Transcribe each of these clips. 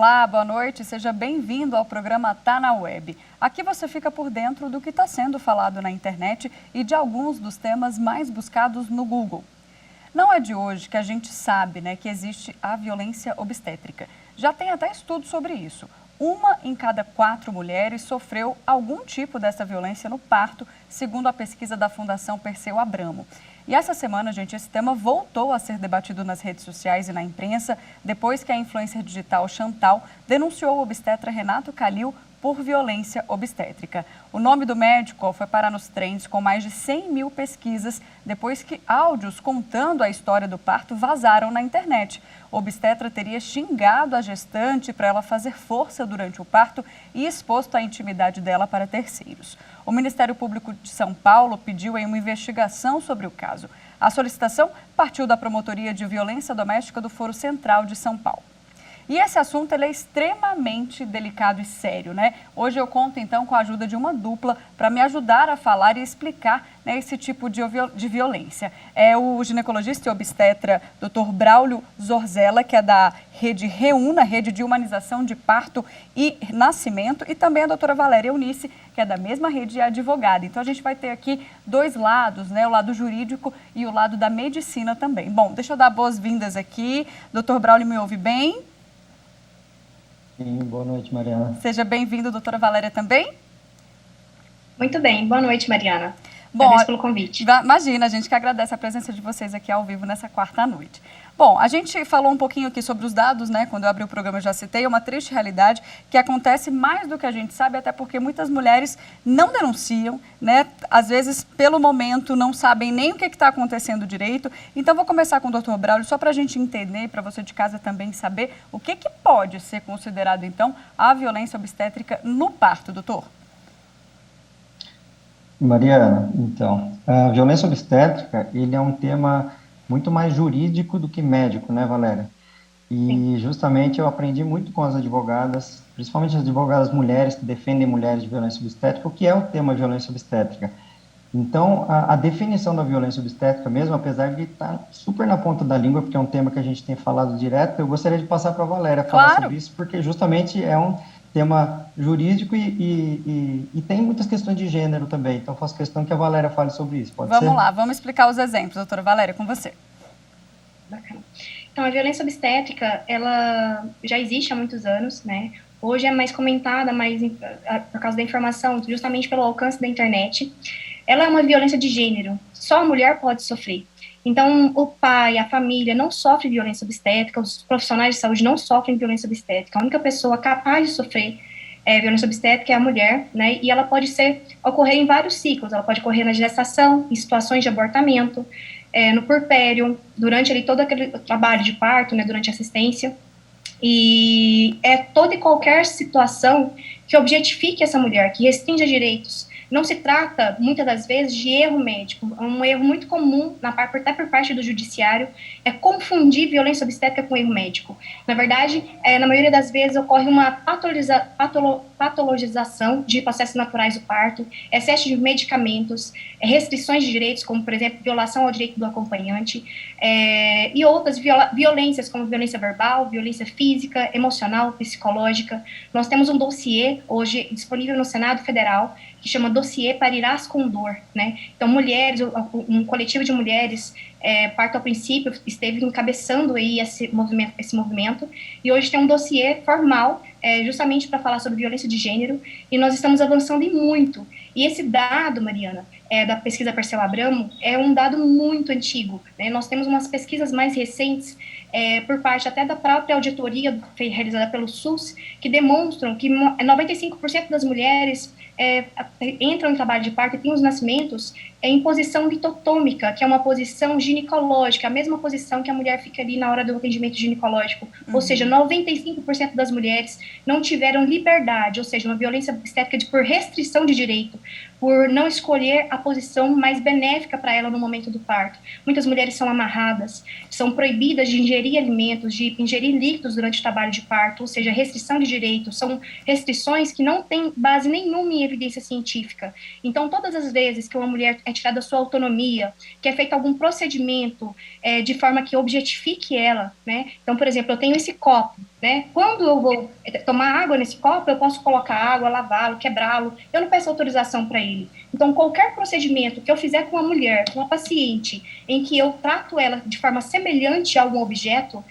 Olá, boa noite, seja bem-vindo ao programa Tá na Web. Aqui você fica por dentro do que está sendo falado na internet e de alguns dos temas mais buscados no Google. Não é de hoje que a gente sabe, que existe a violência obstétrica. Já tem até estudo sobre isso. 1 em cada 4 mulheres sofreu algum tipo dessa violência no parto, segundo a pesquisa da Fundação Perseu Abramo. E essa semana, gente, esse tema voltou a ser debatido nas redes sociais e na imprensa, depois que a influencer digital Chantal denunciou o obstetra Renato Calil por violência obstétrica. O nome do médico foi parar nos trends com mais de 100 mil pesquisas, depois que áudios contando a história do parto vazaram na internet. O obstetra teria xingado a gestante para ela fazer força durante o parto e exposto a intimidade dela para terceiros. O Ministério Público de São Paulo pediu uma investigação sobre o caso. A solicitação partiu da Promotoria de Violência Doméstica do Foro Central de São Paulo. E esse assunto ele é extremamente delicado e sério, Hoje eu conto, então, com a ajuda de uma dupla para me ajudar a falar e explicar esse tipo de violência. É o ginecologista e obstetra Dr. Braulio Zorzella, que é da rede Reúna, Rede de Humanização de Parto e Nascimento, e também a doutora Valéria Eunice, que é da mesma rede e advogada. Então, a gente vai ter aqui dois lados, o lado jurídico e o lado da medicina também. Bom, deixa eu dar boas-vindas aqui. Doutor Braulio, me ouve bem? Sim, boa noite, Mariana. Seja bem-vindo, doutora Valéria, também. Muito bem, boa noite, Mariana. Bom, agradeço pelo convite. Imagina, a gente que agradece a presença de vocês aqui ao vivo nessa quarta noite. Bom, a gente falou um pouquinho aqui sobre os dados, Quando eu abri o programa eu já citei, uma triste realidade que acontece mais do que a gente sabe, até porque muitas mulheres não denunciam, Às vezes, pelo momento, não sabem nem o que está acontecendo direito. Então, vou começar com o doutor Braulio, só para a gente entender, para você de casa também saber, o que pode ser considerado, então, a violência obstétrica no parto, doutor? Mariana, então, a violência obstétrica, ele é um tema muito mais jurídico do que médico, Valéria? E justamente eu aprendi muito com as advogadas, principalmente as advogadas mulheres que defendem mulheres de violência obstétrica, o que é o tema violência obstétrica. Então, a definição da violência obstétrica mesmo, apesar de estar super na ponta da língua, porque é um tema que a gente tem falado direto, eu gostaria de passar para a Valéria falar sobre isso, porque justamente é um tema jurídico e tem muitas questões de gênero também. Então, faço questão que a Valéria fale sobre isso. Pode ser? Vamos lá, vamos explicar os exemplos. Doutora Valéria, com você. Bacana. Então, a violência obstétrica, ela já existe há muitos anos, Hoje é mais comentada, por causa da informação, justamente pelo alcance da internet. Ela é uma violência de gênero. Só a mulher pode sofrer. Então, o pai, a família não sofre violência obstétrica, os profissionais de saúde não sofrem violência obstétrica. A única pessoa capaz de sofrer violência obstétrica é a mulher, E ela pode ocorrer em vários ciclos. Ela pode ocorrer na gestação, em situações de abortamento, no puerpério, durante todo aquele trabalho de parto, durante a assistência. E é toda e qualquer situação que objetifique essa mulher, que restrinja direitos. Não se trata, muitas das vezes, de erro médico. Um erro muito comum, até por parte do judiciário, é confundir violência obstétrica com erro médico. Na verdade, na maioria das vezes, ocorre uma patologização de processos naturais do parto, excesso de medicamentos, restrições de direitos, como, por exemplo, violação ao direito do acompanhante, e outras violências, como violência verbal, violência física, emocional, psicológica. Nós temos um dossiê, hoje, disponível no Senado Federal, que chama Dossiê Parirás com Dor, Então, mulheres, um coletivo de mulheres, Parto ao Princípio, esteve encabeçando aí esse movimento, e hoje tem um dossiê formal, justamente para falar sobre violência de gênero, e nós estamos avançando em muito. E esse dado, Mariana, da pesquisa Perseu Abramo, é um dado muito antigo, Nós temos umas pesquisas mais recentes, por parte até da própria auditoria realizada pelo SUS, que demonstram que 95% das mulheres entram em trabalho de parto e têm os nascimentos em posição litotômica, que é uma posição ginecológica, a mesma posição que a mulher fica ali na hora do atendimento ginecológico. Ou seja, 95% das mulheres não tiveram liberdade, ou seja, uma violência obstétrica por restrição de direito, por não escolher a posição mais benéfica para ela no momento do parto. Muitas mulheres são amarradas, são proibidas de ingerir alimentos, de ingerir líquidos durante o trabalho de parto, ou seja, restrição de direitos, são restrições que não têm base nenhuma em evidência científica. Então, todas as vezes que uma mulher é tirada da sua autonomia, que é feito algum procedimento de forma que objetifique ela, Então, por exemplo, eu tenho esse copo, né? Quando eu vou tomar água nesse copo, eu posso colocar água, lavá-lo, quebrá-lo, eu não peço autorização para ele. Então, qualquer procedimento que eu fizer com uma mulher, com uma paciente, em que eu trato ela de forma semelhante a algum objeto,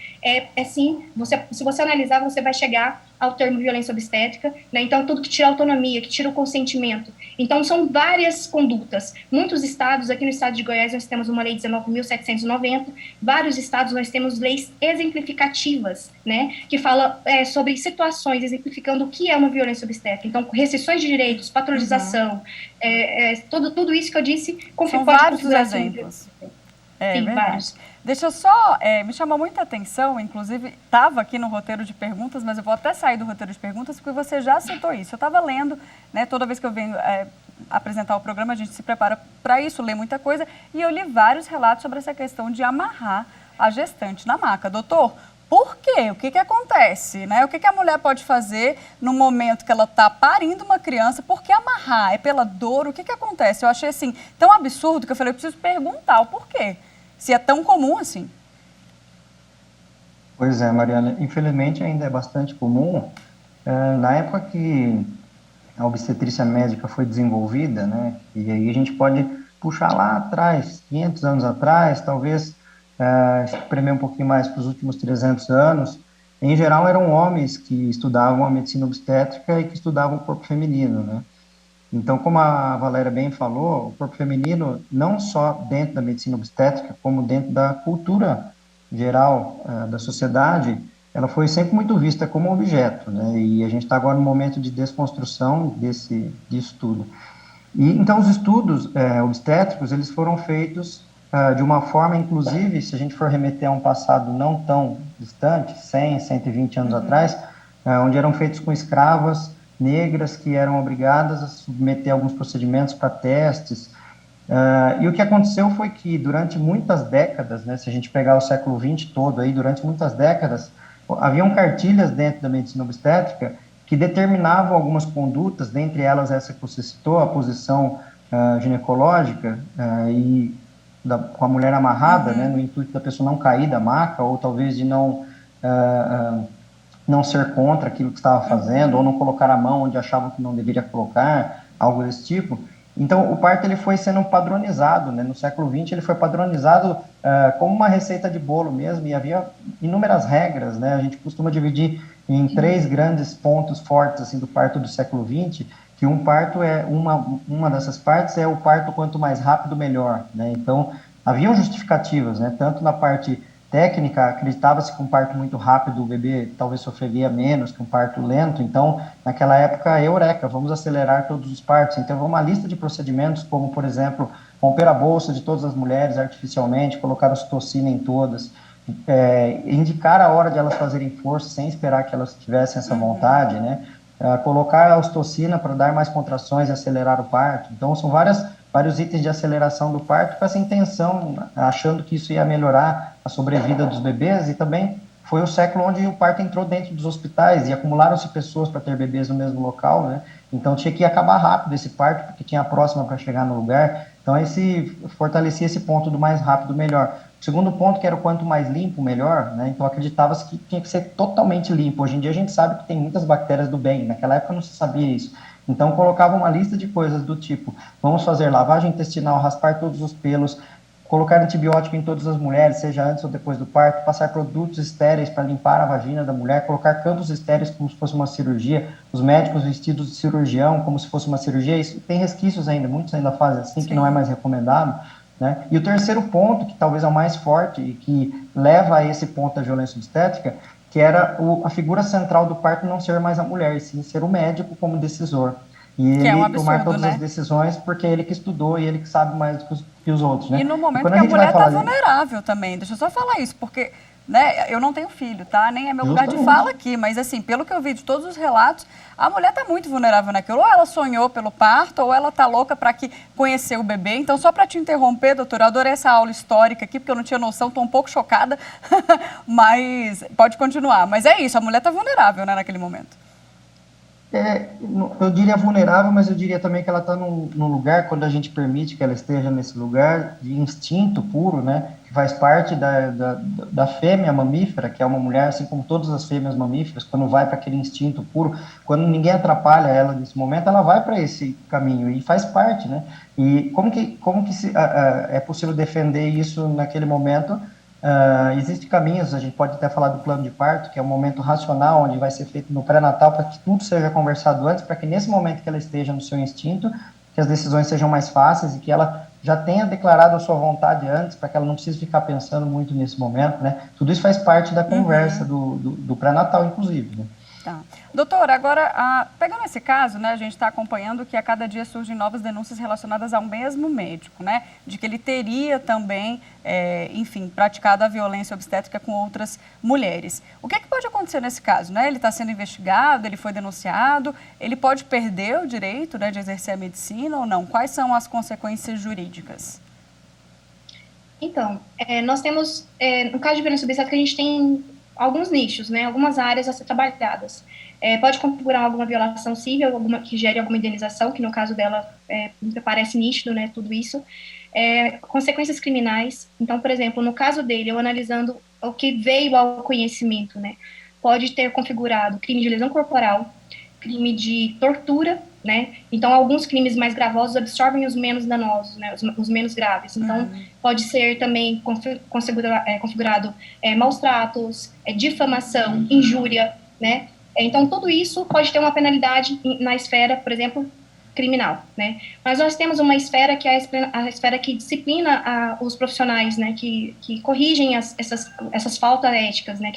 sim, se você analisar, você vai chegar ao termo violência obstétrica, né? Então, tudo que tira a autonomia, que tira o consentimento. Então, são várias condutas. Muitos estados, aqui no estado de Goiás, nós temos uma lei 19.790, vários estados nós temos leis exemplificativas, né? Que fala sobre situações, exemplificando o que é uma violência obstétrica. Então, restrições de direitos, patologização, tudo isso que eu disse, são vários os exemplos. Sim, verdade. vários. Deixa eu só, me chamou muita atenção, inclusive estava aqui no roteiro de perguntas, mas eu vou até sair do roteiro de perguntas porque você já citou isso. Eu estava lendo, né, toda vez que eu venho apresentar o programa, a gente se prepara para isso, lê muita coisa, e eu li vários relatos sobre essa questão de amarrar a gestante na maca. Doutor, por quê? O que acontece? Né? O que a mulher pode fazer no momento que ela está parindo uma criança? Por que amarrar? É pela dor? O que acontece? Eu achei assim tão absurdo que eu falei, eu preciso perguntar o porquê. Se é tão comum assim. Pois é, Mariana, infelizmente ainda é bastante comum. Na época que a obstetrícia médica foi desenvolvida, né, e aí a gente pode puxar lá atrás, 500 anos atrás, talvez espremer um pouquinho mais para os últimos 300 anos, em geral eram homens que estudavam a medicina obstétrica e que estudavam o corpo feminino, né? Então, como a Valéria bem falou, o corpo feminino, não só dentro da medicina obstétrica, como dentro da cultura geral da sociedade, ela foi sempre muito vista como objeto, né? E a gente está agora no momento de desconstrução disso tudo. E, então, os estudos obstétricos, eles foram feitos de uma forma, inclusive, se a gente for remeter a um passado não tão distante, 100, 120 anos atrás, onde eram feitos com escravas negras que eram obrigadas a submeter alguns procedimentos para testes. E o que aconteceu foi que, durante muitas décadas, né, se a gente pegar o século XX todo, aí, durante muitas décadas, haviam cartilhas dentro da medicina obstétrica que determinavam algumas condutas, dentre elas essa que você citou, a posição ginecológica, com a mulher amarrada, né, no intuito da pessoa não cair da maca, ou talvez de não ser contra aquilo que estava fazendo, ou não colocar a mão onde achavam que não deveria colocar, algo desse tipo. Então, o parto ele foi sendo padronizado, né? No século XX ele foi padronizado como uma receita de bolo mesmo, e havia inúmeras regras, né? A gente costuma dividir em 3 grandes pontos fortes assim, do parto do século XX, que um parto uma dessas partes é o parto quanto mais rápido, melhor, né? Então, haviam justificativas, né? Tanto na parte técnica, acreditava-se que um parto muito rápido o bebê talvez sofreria menos que um parto lento. Então, naquela época, eureka, vamos acelerar todos os partos. Então, uma lista de procedimentos, como, por exemplo, romper a bolsa de todas as mulheres artificialmente, colocar ocitocina em todas, indicar a hora de elas fazerem força sem esperar que elas tivessem essa vontade, né? Colocar a ocitocina para dar mais contrações e acelerar o parto. Então, são vários itens de aceleração do parto com essa intenção, achando que isso ia melhorar a sobrevida dos bebês. E também foi o século onde o parto entrou dentro dos hospitais e acumularam-se pessoas para ter bebês no mesmo local, né? Então tinha que acabar rápido esse parto, porque tinha a próxima para chegar no lugar. Então fortalecia esse ponto do mais rápido, melhor. O segundo ponto, que era o quanto mais limpo, melhor, né? Então acreditava-se que tinha que ser totalmente limpo. Hoje em dia a gente sabe que tem muitas bactérias do bem, naquela época não se sabia isso. Então colocava uma lista de coisas do tipo, vamos fazer lavagem intestinal, raspar todos os pelos, colocar antibiótico em todas as mulheres, seja antes ou depois do parto, passar produtos estéreis para limpar a vagina da mulher, colocar campos estéreis como se fosse uma cirurgia, os médicos vestidos de cirurgião como se fosse uma cirurgia. Isso tem resquícios ainda, muitos ainda fazem assim, que não é mais recomendado, né? E o terceiro ponto, que talvez é o mais forte e que leva a esse ponto da violência obstétrica, que era a figura central do parto não ser mais a mulher, e sim ser o médico como decisor. E ele absurdo, tomar todas né? as decisões, porque é ele que estudou e ele que sabe mais do que os outros, né? E no momento que a mulher está vulnerável também, deixa eu só falar isso, porque, né, eu não tenho filho, tá? Nem é meu lugar de fala aqui, mas assim, pelo que eu vi de todos os relatos, a mulher está muito vulnerável naquilo. Ou ela sonhou pelo parto, ou ela está louca para conhecer o bebê. Então, só para te interromper, doutora, eu adorei essa aula histórica aqui, porque eu não tinha noção, estou um pouco chocada, mas pode continuar. Mas é isso, a mulher está vulnerável, né, naquele momento. Eu diria vulnerável, mas eu diria também que ela está num lugar, quando a gente permite que ela esteja nesse lugar de instinto puro, né, que faz parte da fêmea mamífera, que é uma mulher, assim como todas as fêmeas mamíferas, quando vai para aquele instinto puro, quando ninguém atrapalha ela nesse momento, ela vai para esse caminho e faz parte, né? E é possível defender isso naquele momento? Existem caminhos, a gente pode até falar do plano de parto, que é um momento racional, onde vai ser feito no pré-natal, para que tudo seja conversado antes, para que nesse momento que ela esteja no seu instinto, que as decisões sejam mais fáceis e que ela já tenha declarado a sua vontade antes, para que ela não precise ficar pensando muito nesse momento, né? Tudo isso faz parte da conversa do pré-natal, inclusive, né? Tá. Doutora, agora, pegando esse caso, né, a gente está acompanhando que a cada dia surgem novas denúncias relacionadas ao mesmo médico, né, de que ele teria também, enfim, praticado a violência obstétrica com outras mulheres. O que é que pode acontecer nesse caso, né? Ele está sendo investigado, ele foi denunciado, ele pode perder o direito, né, de exercer a medicina ou não? Quais são as consequências jurídicas? Então, nós temos, no caso de violência obstétrica, a gente tem alguns nichos, né, algumas áreas a ser trabalhadas. Pode configurar alguma violação civil, alguma que gere alguma indenização, que no caso dela me parece nítido, né, tudo isso. Consequências criminais. Então, por exemplo, no caso dele, eu analisando o que veio ao conhecimento, né, pode ter configurado crime de lesão corporal, crime de tortura, né? Então, alguns crimes mais gravosos absorvem os menos danosos, né? Os menos graves. Então, pode ser também configurado maus tratos, difamação, injúria, né? Então, tudo isso pode ter uma penalidade na esfera, por exemplo, criminal, né? Mas nós temos uma esfera que é a esfera que disciplina os profissionais, né? Que corrigem essas faltas éticas, né?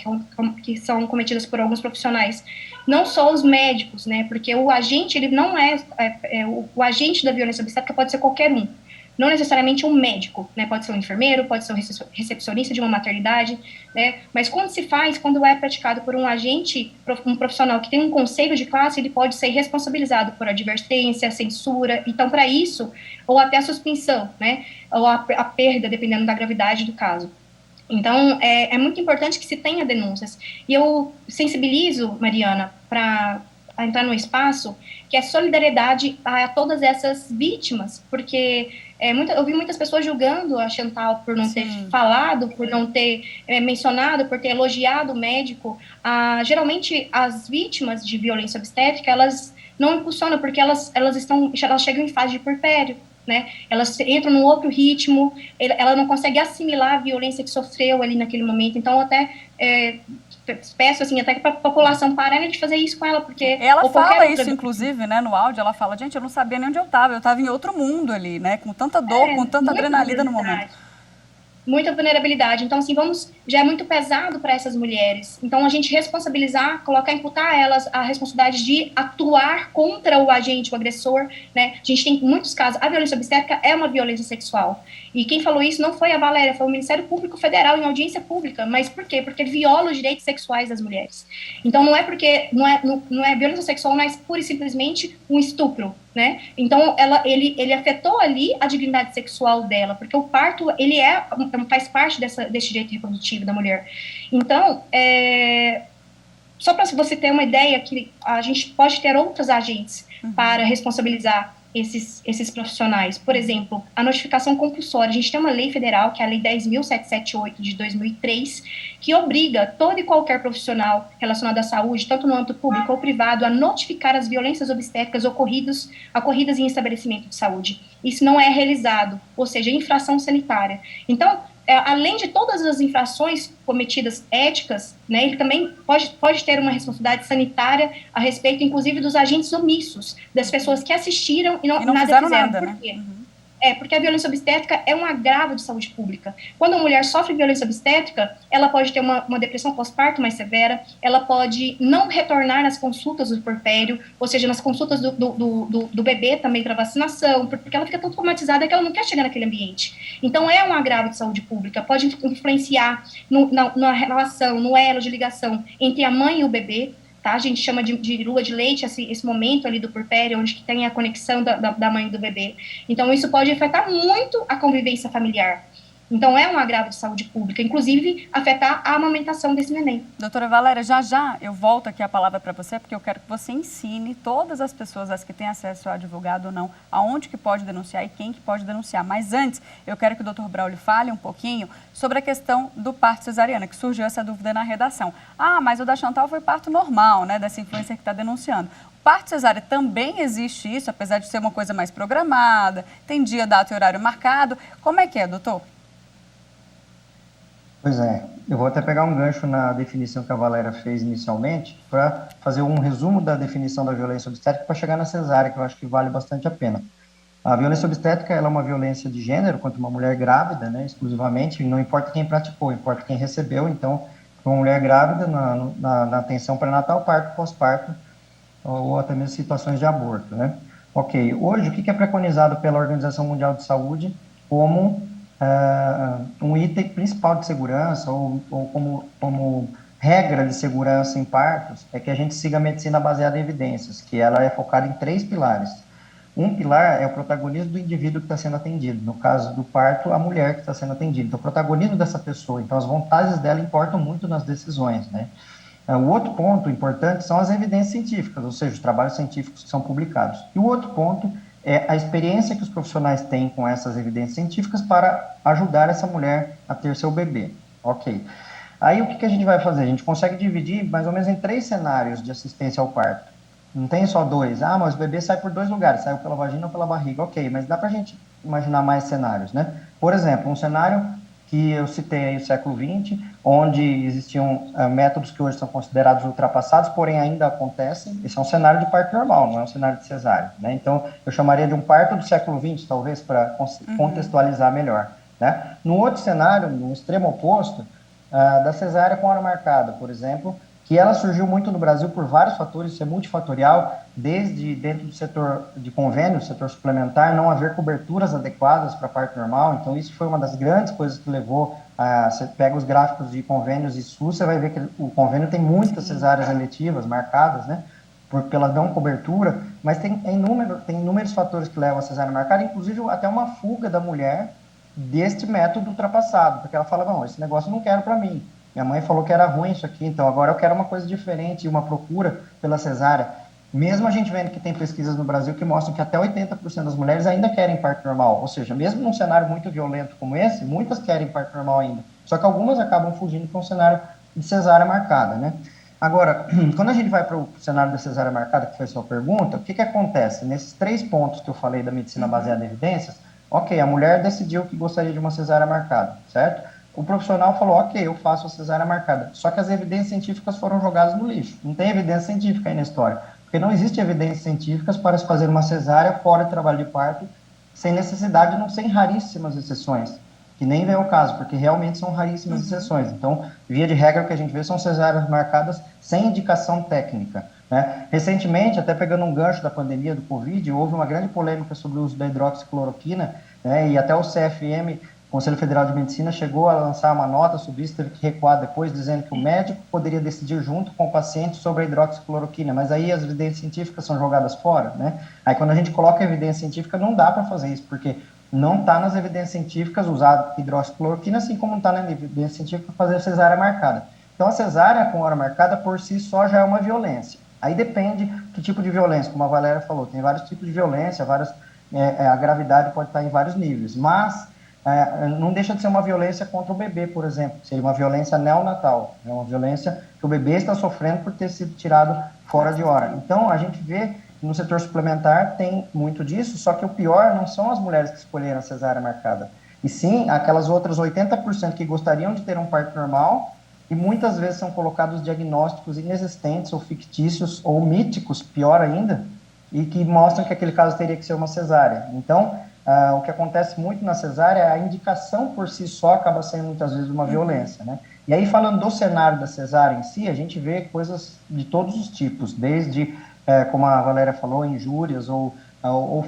Que são cometidas por alguns profissionais. Não só os médicos, né? Porque o agente, ele não o agente da violência obstétrica pode ser qualquer um. Não necessariamente um médico, né? Pode ser um enfermeiro, pode ser um recepcionista de uma maternidade, né? Mas quando é praticado por um agente, um profissional que tem um conselho de classe, ele pode ser responsabilizado por advertência, censura. Então, para isso, ou até a suspensão, né? Ou a perda, dependendo da gravidade do caso. Então, é muito importante que se tenha denúncias. E eu sensibilizo, Mariana, para entrar no espaço, que é solidariedade a todas essas vítimas, porque eu vi muitas pessoas julgando a Chantal por não ter falado, por não ter mencionado, por ter elogiado o médico. Geralmente, as vítimas de violência obstétrica, elas não impulsionam, porque elas chegam em fase de puerpério, né? Elas entram num outro ritmo, ela não consegue assimilar a violência que sofreu ali naquele momento. Então, até peço assim, até que para a população parar de fazer isso com ela, porque... Ela fala isso, inclusive, né, no áudio, ela fala, gente, eu não sabia nem onde eu estava em outro mundo ali, né, com tanta dor, com tanta adrenalina no momento. Muita vulnerabilidade. Então, assim, já é muito pesado para essas mulheres. Então, a gente responsabilizar, imputar a elas a responsabilidade de atuar contra o agente, o agressor, né? A gente tem muitos casos. A violência obstétrica é uma violência sexual. E quem falou isso não foi a Valéria, foi o Ministério Público Federal em audiência pública. Mas por quê? Porque viola os direitos sexuais das mulheres. Então, não é violência sexual, mas pura e simplesmente um estupro, né? Então, ele afetou ali a dignidade sexual dela, porque o parto, ele faz parte desse direito reprodutivo da mulher. Então, só para você ter uma ideia, que a gente pode ter outros agentes para responsabilizar esses profissionais. Por exemplo, a notificação compulsória. A gente tem uma lei federal, que é a Lei 10.778 de 2003, que obriga todo e qualquer profissional relacionado à saúde, tanto no âmbito público ou privado, a notificar as violências obstétricas ocorridas em estabelecimento de saúde. Isso não é realizado, ou seja, infração sanitária. Então, além de todas as infrações cometidas éticas, né, ele também pode ter uma responsabilidade sanitária a respeito, inclusive, dos agentes omissos, das pessoas que assistiram e não nada fizeram. Nada, Por né? quê? Porque a violência obstétrica é um agravo de saúde pública. Quando a mulher sofre violência obstétrica, ela pode ter uma depressão pós-parto mais severa, ela pode não retornar nas consultas do puerpério, ou seja, nas consultas do bebê também para vacinação, porque ela fica tão traumatizada que ela não quer chegar naquele ambiente. Então, é um agravo de saúde pública, pode influenciar na relação, no elo de ligação entre a mãe e o bebê. Tá? A gente chama de lua de leite, esse momento ali do puerpério, onde tem a conexão da mãe e do bebê. Então, isso pode afetar muito a convivência familiar. Então, é um agravo de saúde pública, inclusive afetar a amamentação desse neném. Doutora Valéria, já já eu volto aqui a palavra para você, porque eu quero que você ensine todas as pessoas, as que têm acesso ao advogado ou não, aonde que pode denunciar e quem que pode denunciar. Mas antes, eu quero que o doutor Braulio fale um pouquinho sobre a questão do parto cesariana, que surgiu essa dúvida na redação. Ah, mas o da Chantal foi parto normal, né, dessa influencer que está denunciando. Parto cesárea também existe isso, apesar de ser uma coisa mais programada, tem dia, data e horário marcado. Como é que é, doutor? Pois é, eu vou até pegar um gancho na definição que a Valéria fez inicialmente, para fazer um resumo da definição da violência obstétrica para chegar na cesárea, que eu acho que vale bastante a pena. A violência obstétrica ela é uma violência de gênero contra uma mulher grávida, né, exclusivamente, não importa quem praticou, importa quem recebeu. Então, uma mulher grávida na atenção pré-natal, parto, pós-parto, ou até mesmo situações de aborto, né? Ok, hoje o que é preconizado pela Organização Mundial de Saúde como um item principal de segurança ou como regra de segurança em partos é que a gente siga a medicina baseada em evidências, que ela é focada em 3 pilares. Um pilar é o protagonismo do indivíduo que está sendo atendido. No caso do parto, a mulher que está sendo atendida. Então, o protagonismo dessa pessoa. Então, as vontades dela importam muito nas decisões, né? O outro ponto importante são as evidências científicas, ou seja, os trabalhos científicos que são publicados. E o outro ponto é a experiência que os profissionais têm com essas evidências científicas para ajudar essa mulher a ter seu bebê. Ok. Aí o que a gente vai fazer? A gente consegue dividir mais ou menos em 3 cenários de assistência ao parto. Não tem só 2. Ah, mas o bebê sai por 2 lugares, saiu pela vagina ou pela barriga. Ok, mas dá para a gente imaginar mais cenários, né? Por exemplo, um cenário que eu citei aí, o século XX, onde existiam métodos que hoje são considerados ultrapassados, porém ainda acontecem. Esse é um cenário de parto normal, não é um cenário de cesárea, né? Então, eu chamaria de um parto do século XX, talvez, para contextualizar melhor, né? No outro cenário, no extremo oposto, da cesárea com hora marcada, por exemplo, que ela surgiu muito no Brasil por vários fatores, isso é multifatorial, desde dentro do setor de convênio, setor suplementar, não haver coberturas adequadas para parto normal. Então, isso foi uma das grandes coisas que levou a... Você pega os gráficos de convênios e SUS, você vai ver que o convênio tem muitas cesáreas eletivas marcadas, né, pela não cobertura, mas tem inúmeros fatores que levam a cesárea marcada, inclusive até uma fuga da mulher deste método ultrapassado, porque ela fala, não, esse negócio eu não quero para mim. Minha mãe falou que era ruim isso aqui, então agora eu quero uma coisa diferente, uma procura pela cesárea. Mesmo a gente vendo que tem pesquisas no Brasil que mostram que até 80% das mulheres ainda querem parto normal, ou seja, mesmo num cenário muito violento como esse, muitas querem parto normal ainda, só que algumas acabam fugindo para um cenário de cesárea marcada, né? Agora, quando a gente vai para o cenário da cesárea marcada, que foi a sua pergunta, o que acontece? Nesses 3 pontos que eu falei da medicina baseada em evidências, ok, a mulher decidiu que gostaria de uma cesárea marcada, certo? O profissional falou, ok, eu faço a cesárea marcada. Só que as evidências científicas foram jogadas no lixo. Não tem evidência científica aí na história. Porque não existe evidências científicas para se fazer uma cesárea fora de trabalho de parto, sem necessidade, não sem raríssimas exceções. Que nem vem o caso, porque realmente são raríssimas exceções. Então, via de regra, o que a gente vê são cesáreas marcadas sem indicação técnica, né? Recentemente, até pegando um gancho da pandemia do Covid, houve uma grande polêmica sobre o uso da hidroxicloroquina, né? E até o CFM, Conselho Federal de Medicina, chegou a lançar uma nota sobre isso, teve que recuar depois, dizendo que o médico poderia decidir junto com o paciente sobre a hidroxicloroquina, mas aí as evidências científicas são jogadas fora, né? Aí quando a gente coloca evidência científica, não dá para fazer isso, porque não está nas evidências científicas usar hidroxicloroquina, assim como não está na evidência científica fazer cesárea marcada. Então, a cesárea com hora marcada, por si só, já é uma violência. Aí depende que tipo de violência, como a Valéria falou, tem vários tipos de violência, a gravidade pode estar em vários níveis, mas não deixa de ser uma violência contra o bebê, por exemplo, seria uma violência neonatal, é uma violência que o bebê está sofrendo por ter sido tirado fora de hora. Então, a gente vê que no setor suplementar tem muito disso, só que o pior não são as mulheres que escolheram a cesárea marcada, e sim aquelas outras 80% que gostariam de ter um parto normal, e muitas vezes são colocados diagnósticos inexistentes ou fictícios ou míticos, pior ainda, e que mostram que aquele caso teria que ser uma cesárea. Então, o que acontece muito na cesárea é a indicação por si só acaba sendo muitas vezes uma violência, né? E aí, falando do cenário da cesárea em si, a gente vê coisas de todos os tipos, desde, como a Valéria falou, injúrias ou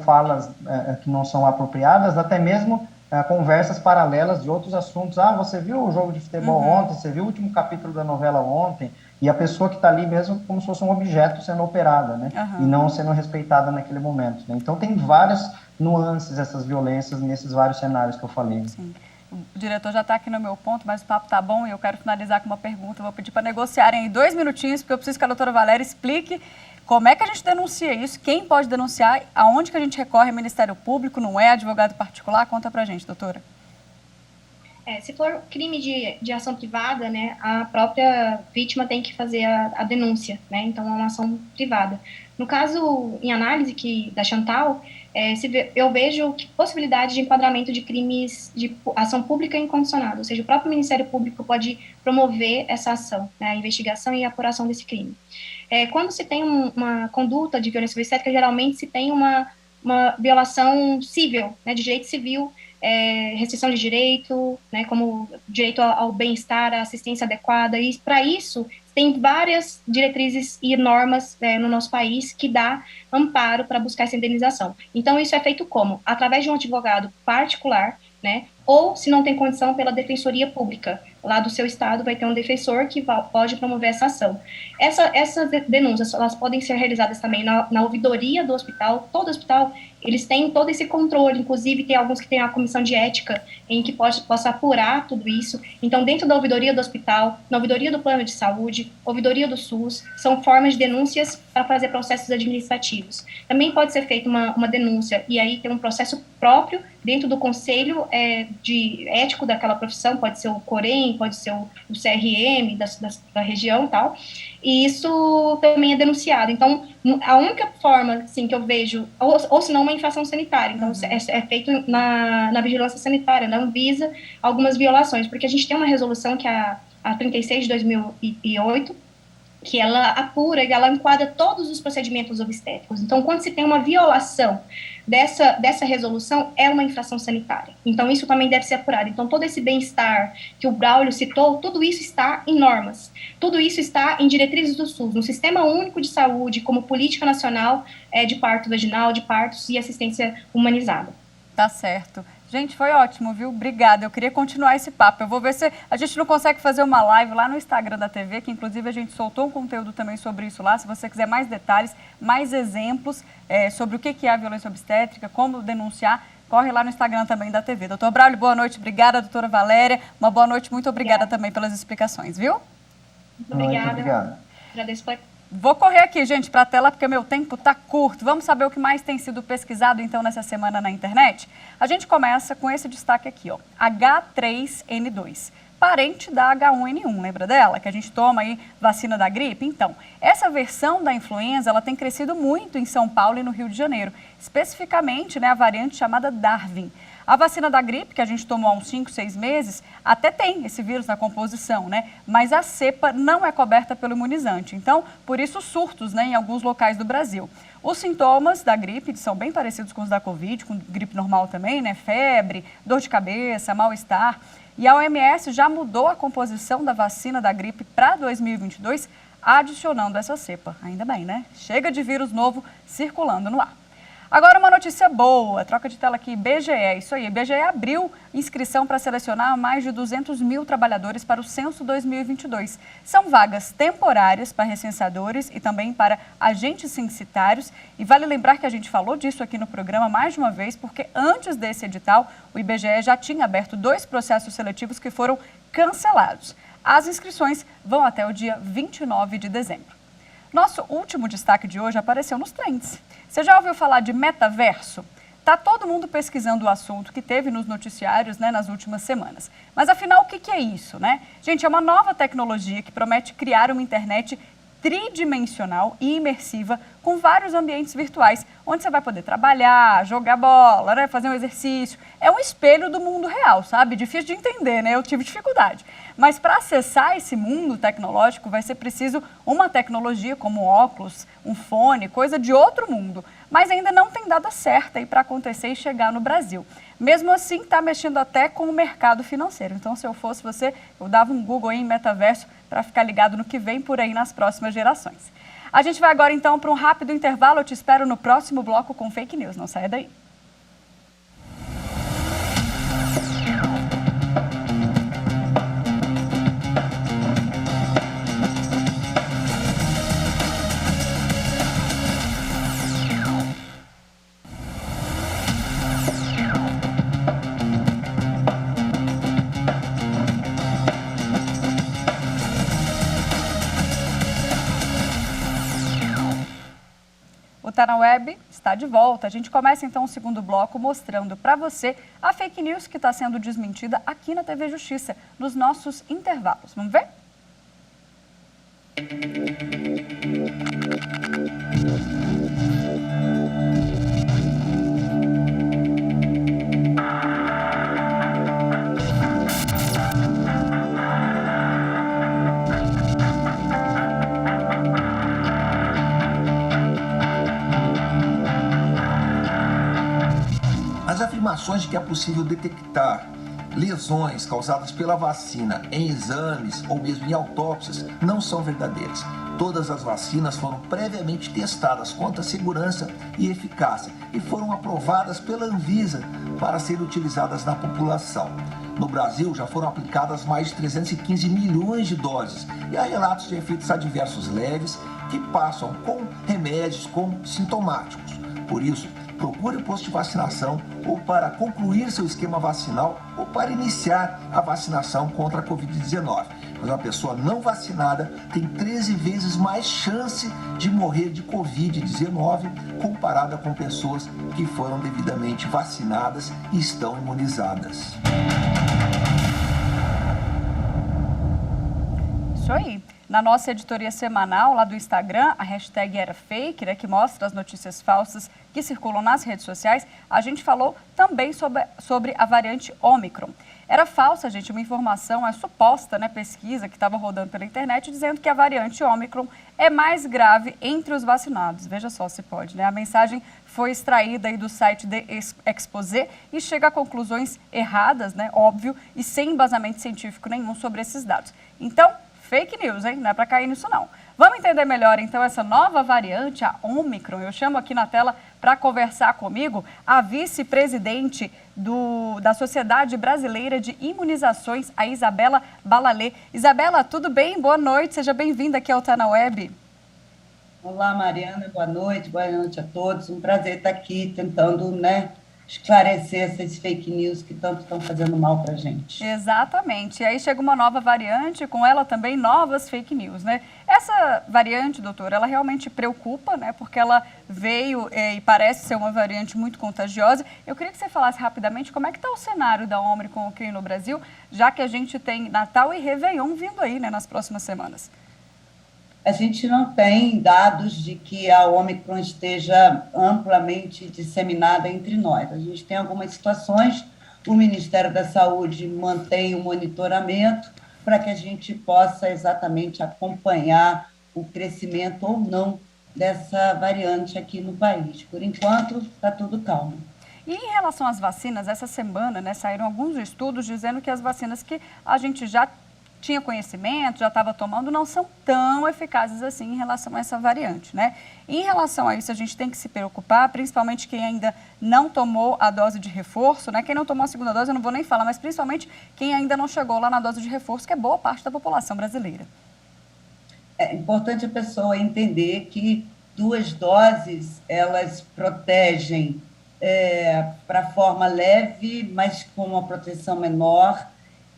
falas que não são apropriadas, até mesmo conversas paralelas de outros assuntos. Ah, você viu o jogo de futebol ontem? Você viu o último capítulo da novela ontem? E a pessoa que está ali mesmo como se fosse um objeto sendo operada, né? E não sendo respeitada naquele momento, né? Então, tem várias nuances essas violências nesses vários cenários que eu falei. Sim. O diretor já está aqui no meu ponto, mas o papo tá bom e eu quero finalizar com uma pergunta. Eu vou pedir para negociarem aí 2 minutinhos, porque eu preciso que a doutora Valéria explique como é que a gente denuncia isso, quem pode denunciar, aonde que a gente recorre ao Ministério Público, não é advogado particular? Conta pra gente, doutora. Se for crime de ação privada, né, a própria vítima tem que fazer a denúncia, né, então é uma ação privada. No caso, em análise da Chantal, eu vejo possibilidade de enquadramento de crimes de ação pública incondicionada, ou seja, o próprio Ministério Público pode promover essa ação, né, a investigação e a apuração desse crime. Quando se tem uma conduta de violência obstétrica, geralmente se tem uma violação civil, né, de direito civil, restrição de direito, né, como direito ao bem-estar, à assistência adequada, e para isso tem várias diretrizes e normas no nosso país que dá amparo para buscar essa indenização. Então, isso é feito como? Através de um advogado particular, né, ou, se não tem condição, pela defensoria pública. Lá do seu estado vai ter um defensor que pode promover essa ação. Essas denúncias, elas podem ser realizadas também na ouvidoria do hospital. Todo hospital, eles têm todo esse controle, inclusive tem alguns que têm a comissão de ética em que possa apurar tudo isso. Então, dentro da ouvidoria do hospital, na ouvidoria do plano de saúde, ouvidoria do SUS, são formas de denúncias para fazer processos administrativos. Também pode ser feita uma denúncia, e aí tem um processo próprio dentro do conselho de ético daquela profissão, pode ser o COREM, pode ser o CRM da região e tal, e isso também é denunciado. Então, a única forma, assim, que eu vejo, ou se não, uma infração sanitária, então é feito na vigilância sanitária, na Anvisa, algumas violações, porque a gente tem uma resolução que é a 36 de 2008, que ela apura e ela enquadra todos os procedimentos obstétricos. Então, quando se tem uma violação dessa resolução, é uma infração sanitária. Então, isso também deve ser apurado. Então, todo esse bem-estar que o Braulio citou, tudo isso está em normas. Tudo isso está em diretrizes do SUS, no Sistema Único de Saúde, como política nacional de parto vaginal, de partos e assistência humanizada. Tá certo. Gente, foi ótimo, viu? Obrigada. Eu queria continuar esse papo. Eu vou ver se a gente não consegue fazer uma live lá no Instagram da TV, que inclusive a gente soltou um conteúdo também sobre isso lá. Se você quiser mais detalhes, mais exemplos sobre o que é a violência obstétrica, como denunciar, corre lá no Instagram também da TV. Doutor Braulio, boa noite. Obrigada, doutora Valéria. Uma boa noite. Muito obrigada também pelas explicações, viu? Muito obrigada. Obrigado. Agradeço pela... Vou correr aqui, gente, para a tela, porque meu tempo está curto. Vamos saber o que mais tem sido pesquisado, então, nessa semana na internet? A gente começa com esse destaque aqui, ó, H3N2, parente da H1N1, lembra dela? Que a gente toma aí vacina da gripe? Então, essa versão da influenza, ela tem crescido muito em São Paulo e no Rio de Janeiro, especificamente, né, a variante chamada Darwin. A vacina da gripe, que a gente tomou há uns 5, 6 meses, até tem esse vírus na composição, né? Mas a cepa não é coberta pelo imunizante. Então, por isso, surtos, né, em alguns locais do Brasil. Os sintomas da gripe são bem parecidos com os da Covid, com gripe normal também, né? Febre, dor de cabeça, mal-estar. E a OMS já mudou a composição da vacina da gripe para 2022, adicionando essa cepa. Ainda bem, né? Chega de vírus novo circulando no ar. Agora uma notícia boa, troca de tela aqui, IBGE, isso aí, IBGE abriu inscrição para selecionar mais de 200 mil trabalhadores para o Censo 2022. São vagas temporárias para recenseadores e também para agentes censitários. E vale lembrar que a gente falou disso aqui no programa mais de uma vez, porque antes desse edital, o IBGE já tinha aberto 2 processos seletivos que foram cancelados. As inscrições vão até o dia 29 de dezembro. Nosso último destaque de hoje apareceu nos trends. Você já ouviu falar de metaverso? Tá todo mundo pesquisando o assunto que teve nos noticiários, né, nas últimas semanas. Mas afinal, o que é isso, né? Gente, é uma nova tecnologia que promete criar uma internet tridimensional e imersiva com vários ambientes virtuais, onde você vai poder trabalhar, jogar bola, né, fazer um exercício. É um espelho do mundo real, sabe? Difícil de entender, né? Eu tive dificuldade. Mas para acessar esse mundo tecnológico vai ser preciso uma tecnologia como óculos, um fone, coisa de outro mundo. Mas ainda não tem data certa aí para acontecer e chegar no Brasil. Mesmo assim, está mexendo até com o mercado financeiro. Então, se eu fosse você, eu dava um Google aí em metaverso para ficar ligado no que vem por aí nas próximas gerações. A gente vai agora, então, para um rápido intervalo. Eu te espero no próximo bloco com Fake News. Não saia daí. Tá na Web está de volta. A gente começa então o segundo bloco mostrando para você a fake news que está sendo desmentida aqui na TV Justiça, nos nossos intervalos. Vamos ver? As afirmações de que é possível detectar lesões causadas pela vacina em exames ou mesmo em autópsias não são verdadeiras. Todas as vacinas foram previamente testadas quanto à segurança e eficácia e foram aprovadas pela Anvisa para serem utilizadas na população. No Brasil, já foram aplicadas mais de 315 milhões de doses e há relatos de efeitos adversos leves que passam com remédios sintomáticos. Por isso, procure o posto de vacinação ou para concluir seu esquema vacinal ou para iniciar a vacinação contra a Covid-19. Mas uma pessoa não vacinada tem 13 vezes mais chance de morrer de Covid-19 comparada com pessoas que foram devidamente vacinadas e estão imunizadas. Isso aí. Na nossa editoria semanal lá do Instagram, a hashtag era fake, né, que mostra as notícias falsas que circulam nas redes sociais, a gente falou também sobre a variante Ômicron. Era falsa, gente, uma informação, a suposta, né, pesquisa que estava rodando pela internet dizendo que a variante Ômicron é mais grave entre os vacinados. Veja só se pode, né? A mensagem foi extraída aí do site The Exposé e chega a conclusões erradas, né, óbvio, e sem embasamento científico nenhum sobre esses dados. Então, fake news, hein? Não é para cair nisso, não. Vamos entender melhor, então, essa nova variante, a Ômicron. Eu chamo aqui na tela para conversar comigo a vice-presidente da Sociedade Brasileira de Imunizações, a Isabela Balalê. Isabela, tudo bem? Boa noite, seja bem-vinda aqui ao Tá na Web. Olá, Mariana, boa noite a todos. Um prazer estar aqui tentando, esclarecer essas fake news que tanto estão fazendo mal para a gente. Exatamente. E aí chega uma nova variante, com ela também novas fake news, né? Essa variante, doutora, ela realmente preocupa, né? Porque ela veio e parece ser uma variante muito contagiosa. Eu queria que você falasse rapidamente como é que está o cenário da Ômicron aqui no Brasil, já que a gente tem Natal e Réveillon vindo aí, né, nas próximas semanas. A gente não tem dados de que a Ômicron esteja amplamente disseminada entre nós. A gente tem algumas situações, o Ministério da Saúde mantém o monitoramento para que a gente possa exatamente acompanhar o crescimento ou não dessa variante aqui no país. Por enquanto, está tudo calmo. E em relação às vacinas, essa semana, né, saíram alguns estudos dizendo que as vacinas que a gente já tinha conhecimento, já estava tomando, não são tão eficazes assim em relação a essa variante, né? Em relação a isso, a gente tem que se preocupar, principalmente quem ainda não tomou a dose de reforço, né? Quem não tomou a segunda dose, eu não vou nem falar, mas principalmente quem ainda não chegou lá na dose de reforço, que é boa parte da população brasileira. É importante a pessoa entender que 2 doses, elas protegem para forma leve, mas com uma proteção menor,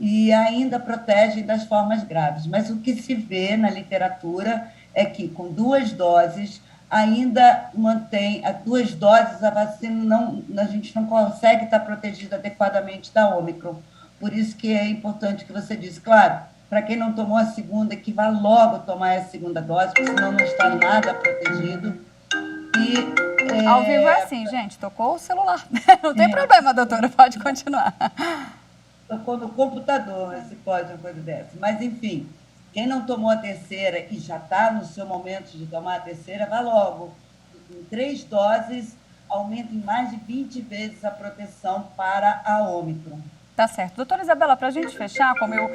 e ainda protegem das formas graves. Mas o que se vê na literatura é que com 2 doses ainda mantém, a 2 doses a vacina a gente não consegue estar protegido adequadamente da Ômicron. Por isso que é importante que você disse, claro, para quem não tomou a segunda, que vá logo tomar a segunda dose, porque senão não está nada protegido. Ao vivo é assim, gente, tocou o celular. Não tem problema, doutora, pode continuar. Tocou no computador, se pode uma coisa dessa. Mas, enfim, quem não tomou a terceira e já está no seu momento de tomar a terceira, vá logo. Com 3 doses, aumenta em mais de 20 vezes a proteção para a Ômicron. Tá certo. Doutora Isabela, para a gente fechar, como eu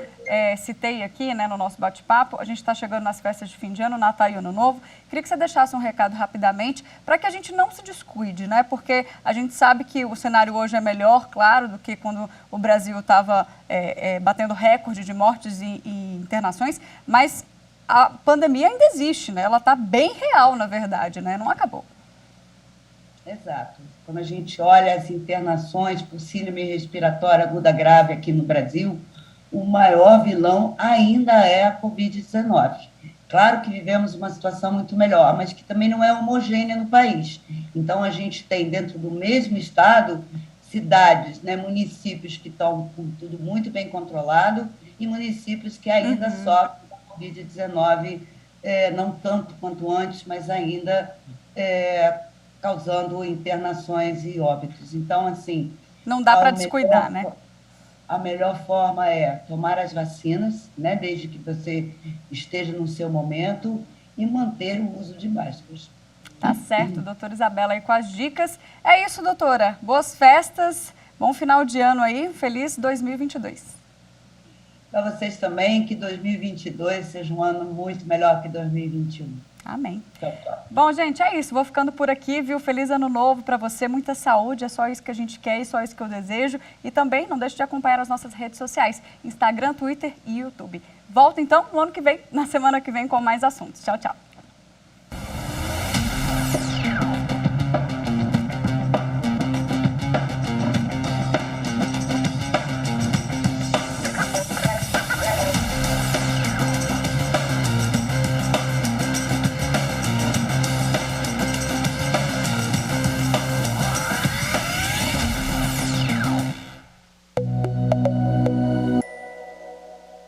citei aqui, né, no nosso bate-papo, a gente está chegando nas festas de fim de ano, Natal e Ano Novo. Queria que você deixasse um recado rapidamente para que a gente não se descuide, né? Porque a gente sabe que o cenário hoje é melhor, claro, do que quando o Brasil estava batendo recorde de mortes e internações, mas a pandemia ainda existe, né? Ela está bem real, na verdade, né? Não acabou. Exato. Quando a gente olha as internações por síndrome respiratória aguda grave aqui no Brasil, o maior vilão ainda é a Covid-19. Claro que vivemos uma situação muito melhor, mas que também não é homogênea no país. Então, a gente tem, dentro do mesmo estado, cidades, né, municípios que estão com tudo muito bem controlado e municípios que ainda sofrem com a Covid-19, não tanto quanto antes, mas ainda causando internações e óbitos. Então, assim... Não dá para descuidar, né? A melhor forma é tomar as vacinas, né, desde que você esteja no seu momento, e manter o uso de máscaras. Tá certo, doutora Isabela, aí com as dicas. É isso, doutora. Boas festas, bom final de ano aí, feliz 2022. Para vocês também, que 2022 seja um ano muito melhor que 2021. Amém. Tchau, tchau. Bom, gente, é isso. Vou ficando por aqui, viu? Feliz ano novo para você, muita saúde, é só isso que a gente quer e só isso que eu desejo. E também não deixe de acompanhar as nossas redes sociais, Instagram, Twitter e YouTube. Volto então no ano que vem, na semana que vem, com mais assuntos. Tchau, tchau.